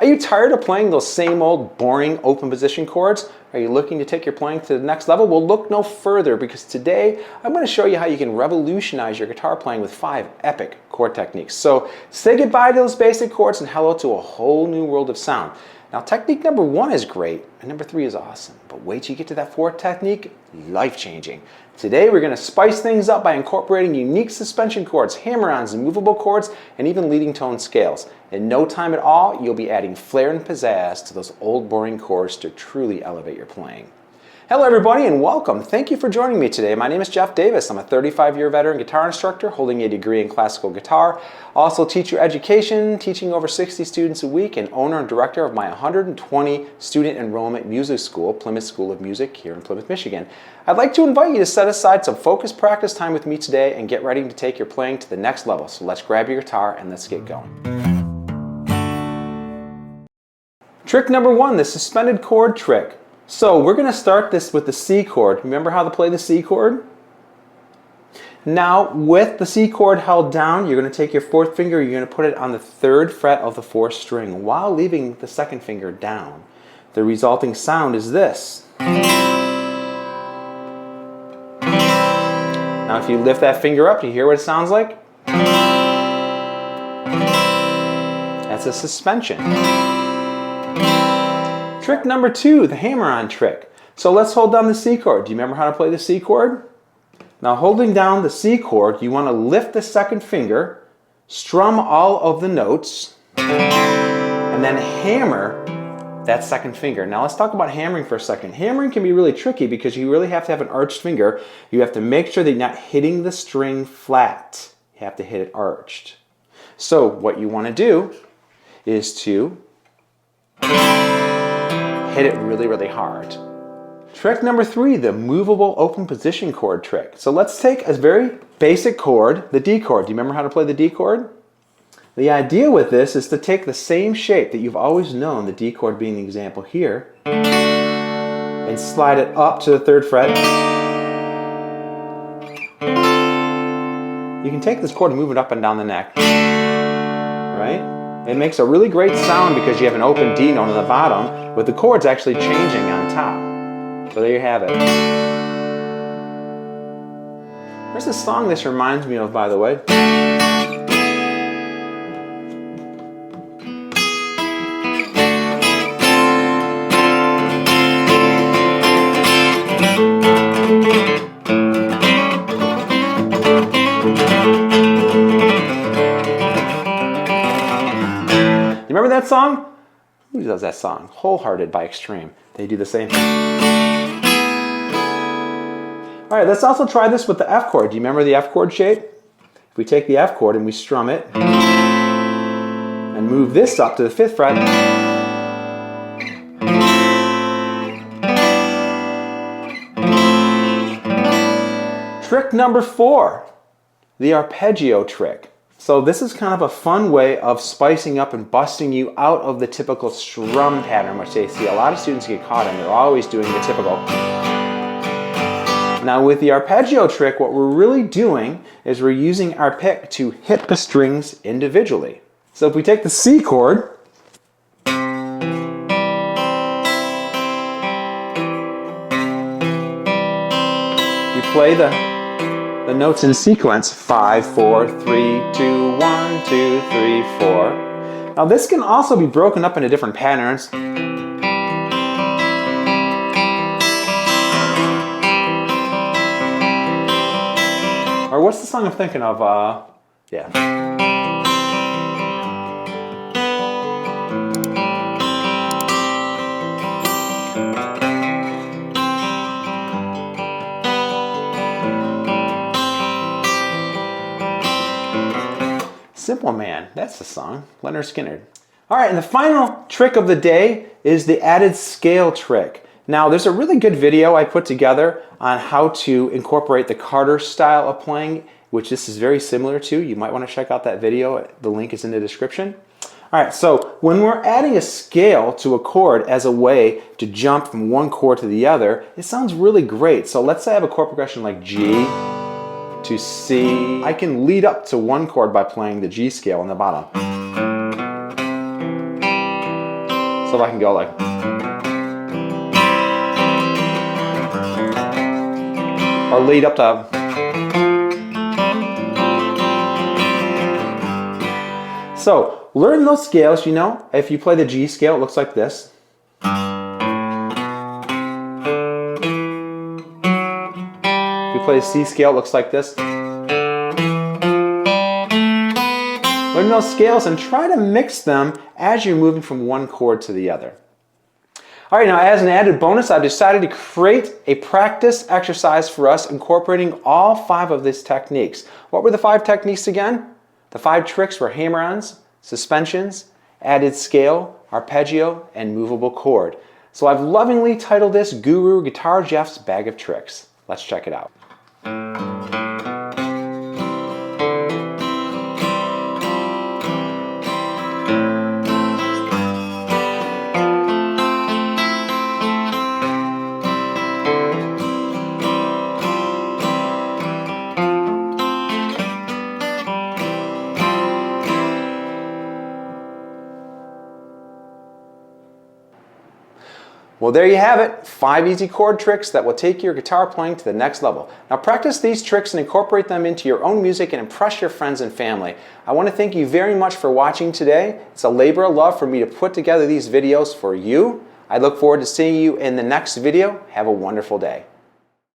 Are you tired of playing those same old boring open position chords? Are you looking to take your playing to the next level? Well, look no further, because today I'm going to show you how you can revolutionize your guitar playing with 5 epic chord techniques. So say goodbye to those basic chords and hello to a whole new world of sound. Now, technique number 1 is great, and number 3 is awesome. But wait till you get to that 4th technique, life-changing. Today, we're going to spice things up by incorporating unique suspension chords, hammer-ons, and movable chords, and even leading tone scales. In no time at all, you'll be adding flair and pizzazz to those old, boring chords to truly elevate your playing. Hello everybody and welcome. Thank you for joining me today. My name is Jeff Davis. I'm a 35-year veteran guitar instructor holding a degree in classical guitar. Also teacher education, teaching over 60 students a week, and owner and director of my 120 student enrollment music school, Plymouth School of Music here in Plymouth, Michigan. I'd like to invite you to set aside some focused practice time with me today and get ready to take your playing to the next level. So let's grab your guitar and let's get going. Trick number 1, the suspended chord trick. So we're going to start this with the C chord. Remember how to play the C chord? Now with the C chord held down, you're going to take your 4th finger, you're going to put it on the 3rd fret of the 4th string while leaving the 2nd finger down. The resulting sound is this. Now if you lift that finger up, do you hear what it sounds like? That's a suspension. Trick number 2, the hammer-on trick. So let's hold down the C chord. Do you remember how to play the C chord? Now holding down the C chord, you want to lift the 2nd finger, strum all of the notes, and then hammer that 2nd finger. Now let's talk about hammering for a second. Hammering can be really tricky because you really have to have an arched finger. You have to make sure that you're not hitting the string flat. You have to hit it arched. So what you want to do is to hit it really, really hard. Trick number 3, the movable open position chord trick. So let's take a very basic chord, the D chord. Do you remember how to play the D chord? The idea with this is to take the same shape that you've always known, the D chord being the example here, and slide it up to the 3rd fret. You can take this chord and move it up and down the neck, right? It makes a really great sound because you have an open D note on the bottom, with the chords actually changing on top. So there you have it. There's a song this reminds me of, by the way. Remember that song? Who does that song? Wholehearted by Extreme. They do the same thing. Alright, let's also try this with the F chord. Do you remember the F chord shape? If we take the F chord and we strum it and move this up to the 5th fret, trick number 4, the arpeggio trick. So this is kind of a fun way of spicing up and busting you out of the typical strum pattern, which they see a lot of students get caught in. They're always doing the typical. Now with the arpeggio trick, what we're really doing is we're using our pick to hit the strings individually. So if we take the C chord, you play the notes in sequence, 5, 4, 3, 2, 1, 2, 3, 4. Now this can also be broken up into different patterns. Or what's the song I'm thinking of? Yeah. Simple Man, that's the song, Leonard Skinner. All right, and the final trick of the day is the added scale trick. Now, there's a really good video I put together on how to incorporate the Carter style of playing, which this is very similar to. You might want to check out that video. The link is in the description. All right, so when we're adding a scale to a chord as a way to jump from one chord to the other, it sounds really great. So let's say I have a chord progression like G to C. I can lead up to one chord by playing the G scale on the bottom. So if I can go like, or lead up to, so learn those scales, you know. If you play the G scale, it looks like this. If you play the C scale, it looks like this. Learn those scales and try to mix them as you're moving from one chord to the other. All right, now as an added bonus, I've decided to create a practice exercise for us incorporating all 5 of these techniques. What were the 5 techniques again? The 5 tricks were hammer-ons, suspensions, added scale, arpeggio, and movable chord. So I've lovingly titled this Guru Guitar Jeff's Bag of Tricks. Let's check it out. Well, there you have it, 5 easy chord tricks that will take your guitar playing to the next level. Now practice these tricks and incorporate them into your own music and impress your friends and family. I want to thank you very much for watching today. It's a labor of love for me to put together these videos for you. I look forward to seeing you in the next video. Have a wonderful day.